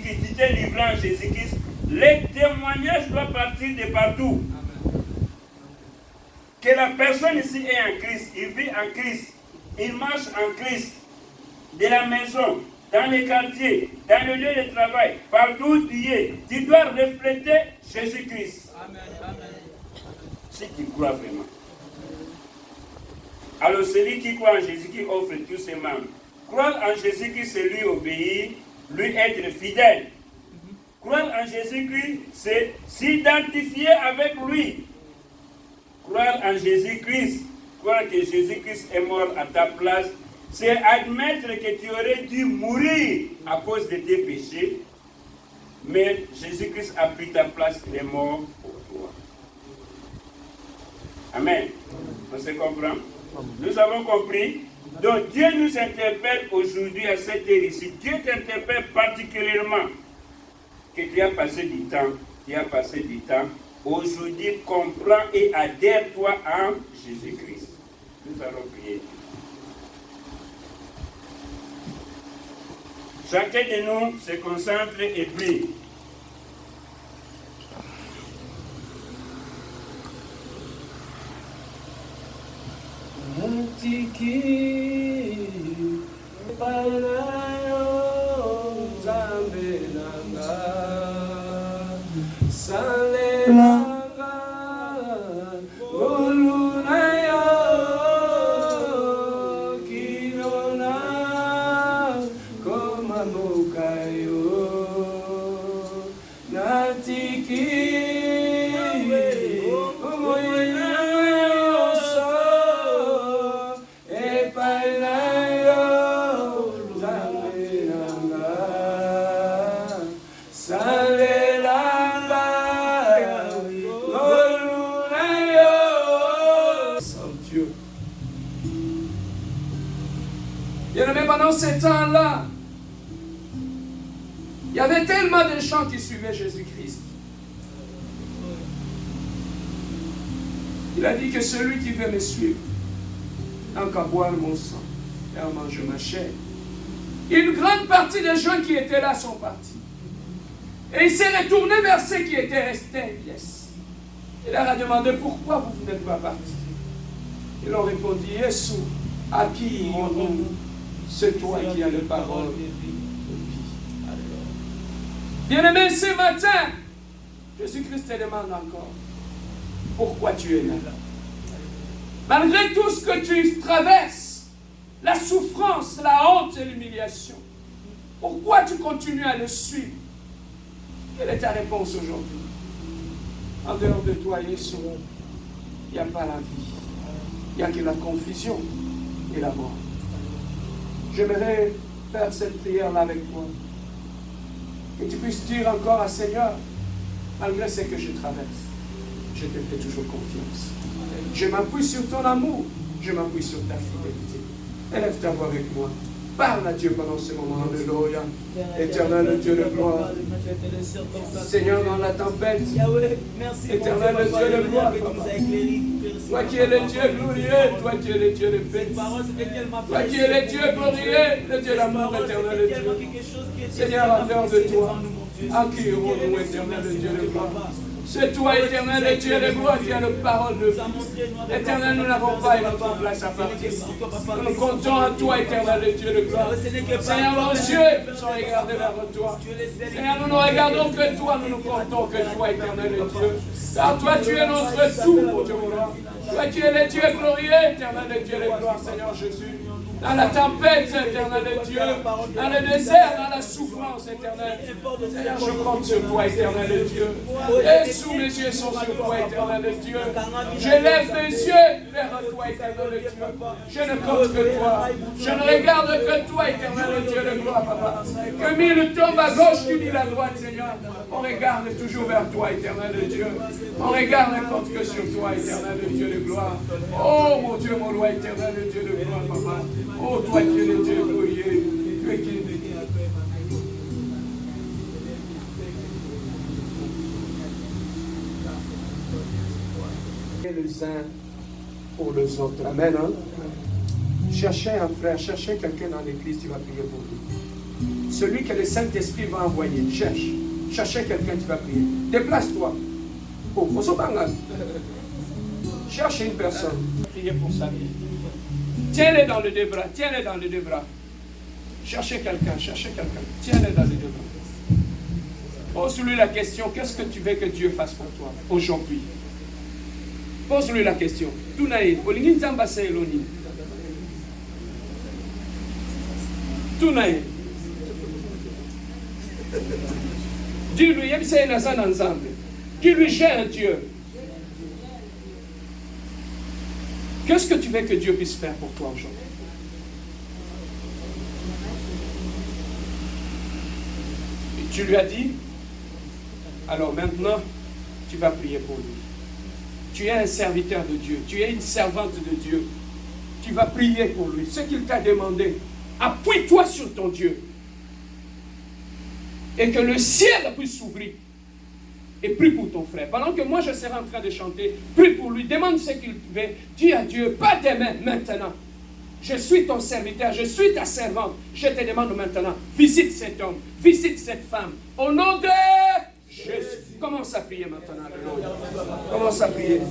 Jésus-Christ, tu t'es livré en Jésus-Christ, les témoignages doivent partir de partout. Que la personne ici est en Christ, il vit en Christ, il marche en Christ, de la maison, dans les quartiers, dans le lieu de travail, partout où tu es, tu dois refléter Jésus-Christ. Amen. Amen. Si tu crois vraiment. Alors celui qui croit en Jésus-Christ offre tous ses membres. Croire en Jésus-Christ, c'est lui obéir, lui être fidèle. Croire en Jésus-Christ, c'est s'identifier avec lui. Croire en Jésus-Christ, croire que Jésus-Christ est mort à ta place, c'est admettre que tu aurais dû mourir à cause de tes péchés, mais Jésus-Christ a pris ta place, il est mort pour toi. Amen. On se comprend? Nous avons compris. Donc Dieu nous interpelle aujourd'hui à cette heure ici. Dieu t'interpelle particulièrement que tu as passé du temps. Aujourd'hui, comprends et adhère-toi en Jésus-Christ. Nous allons prier. Chacun de nous se concentre et prie. Pendant ces temps-là, il y avait tellement de gens qui suivaient Jésus-Christ. Il a dit que celui qui veut me suivre n'a qu'à boire mon sang et à manger ma chair. Une grande partie des gens qui étaient là sont partis. Et il s'est retourné vers ceux qui étaient restés. Yes. Il leur a demandé pourquoi vous n'êtes pas partis. Ils ont répondu, Jésus, à qui irons-nous? C'est toi qui as les paroles de vie. Bien-aimé, ce matin, Jésus-Christ te demande encore, pourquoi tu es là? Malgré tout ce que tu traverses, la souffrance, la honte et l'humiliation, pourquoi tu continues à le suivre? Quelle est ta réponse aujourd'hui? En dehors de toi, Jésus, il n'y a pas la vie. Il n'y a que la confusion et la mort. J'aimerais faire cette prière-là avec toi. Que tu puisses dire encore à Seigneur, malgré ce que je traverse, je te fais toujours confiance. Je m'appuie sur ton amour, je m'appuie sur ta fidélité. Élève ta voix avec moi. Parle à Dieu pendant ce moment. Alléluia. Éternel Dieu de gloire. Seigneur, dans la tempête. Éternel Dieu de gloire. Toi qui es le Dieu glorieux, toi qui es le Dieu de paix. Toi qui es le Dieu glorieux, le Dieu d'amour éternel Dieu. Seigneur, en dehors de toi, à qui irons-nous, éternel Dieu de gloire? C'est toi, éternel, le Dieu de gloire, qui a la parole de vie. Éternel, nous n'avons pas une autre place à partir. Nous comptons en toi, éternel, le Dieu de gloire. Seigneur, nos yeux sont regardés vers toi. Seigneur, nous ne regardons que toi, nous ne comptons que toi, éternel, le Dieu. Car toi, tu es notre tout, mon Dieu, mon Dieu. Toi qui es le Dieu glorieux, éternel, le Dieu de gloire, Seigneur Jésus. Dans la tempête, éternel de Dieu, dans le désert, dans la souffrance, éternel. Seigneur, je compte sur toi, éternel de Dieu. Et sous mes yeux sont sur toi, éternel de Dieu. Je lève mes yeux vers toi, éternel de Dieu. Je ne compte que toi. Je ne regarde que toi, éternel de Dieu de gloire, papa. Que mille tombent à gauche, que mille à droite, Seigneur. On regarde toujours vers toi, éternel de Dieu. On regarde ne compte que sur toi, éternel de Dieu de gloire. Oh, mon Dieu, mon roi, éternel de Dieu de gloire, papa. Oh, toi qui es le Dieu glorieux, tu es qui est les uns pour les autres. Amen. Hein? Cherchez un frère, cherchez quelqu'un dans l'église, tu vas prier pour lui. celui que le Saint-Esprit va envoyer. Cherche. Cherchez quelqu'un qui va prier. Déplace-toi. Oh, on s'en parle. Cherche une personne. Priez pour sa vie. Tiens-les dans les deux bras. Tiens-les dans les deux bras. Cherchez quelqu'un. Cherchez quelqu'un. Tiens-les dans les deux bras. Pose-lui la question. Qu'est-ce que tu veux que Dieu fasse pour toi aujourd'hui? Pose-lui la question. Tunaï. Olingi nzamba se eloni. Tunaï. Dis-lui, dis-lui, j'ai un Dieu. Qu'est-ce que tu veux que Dieu puisse faire pour toi aujourd'hui? Et tu lui as dit, alors maintenant, tu vas prier pour lui. Tu es un serviteur de Dieu, tu es une servante de Dieu. Tu vas prier pour lui. Ce qu'il t'a demandé, appuie-toi sur ton Dieu. Et que le ciel puisse s'ouvrir. Et prie pour ton frère. Pendant que moi je serai en train de chanter, prie pour lui, demande ce qu'il veut. Dis à Dieu, pas demain, maintenant. Je suis ton serviteur, je suis ta servante. Je te demande maintenant, visite cet homme, visite cette femme. Au nom de Jésus. Commence à prier maintenant. Commence à prier.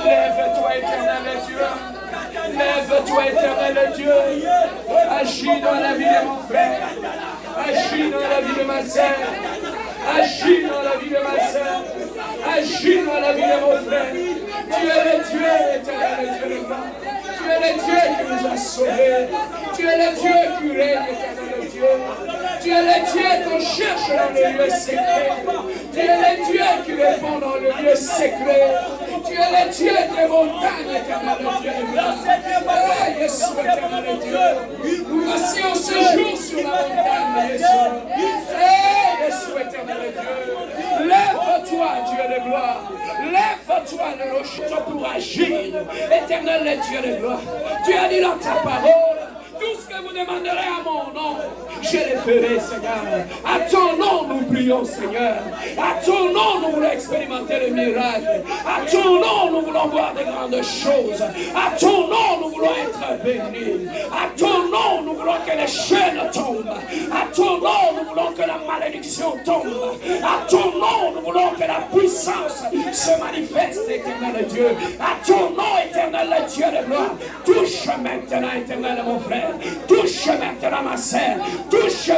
Lève-toi, éternel Dieu. Lève-toi, éternel Dieu. Agis dans la vie de mon frère. Agis dans la vie de ma sœur. Agis dans la vie de ma sœur. Agis dans la vie de mon frère. Tu es le Dieu, éternel Dieu. Tu es le Dieu qui nous a sauvés. Tu es le Dieu qui règne, éternel Dieu. Tu es le Dieu qu'on cherche dans le lieu secret. Tu es le Dieu qui répond dans le lieu secret. Tu es le Dieu des montagnes, éternel Dieu. Jésus, éternel Dieu. Nous assis ce jour sur la montagne, Jésus. Jésus, éternel Dieu. Lève-toi, Dieu de gloire. Lève-toi, le rocher, pour agir. Éternel Dieu de gloire. Tu as dit dans ta parole, tout ce que vous demanderez à mon nom, je le ferai, Seigneur. À ton nom, nous prions, Seigneur. À ton nom, nous voulons expérimenter le miracle. À ton nom, nous voulons voir de grandes choses. À ton nom, nous voulons être bénis. À ton nom, nous voulons que les chaînes tombent. À ton nom, nous voulons que la malédiction tombe. À ton nom, nous voulons que la puissance se manifeste, éternel Dieu. À ton nom, éternel Dieu de gloire. Touche maintenant, éternel mon frère. Touche maintenant ma sœur. Touche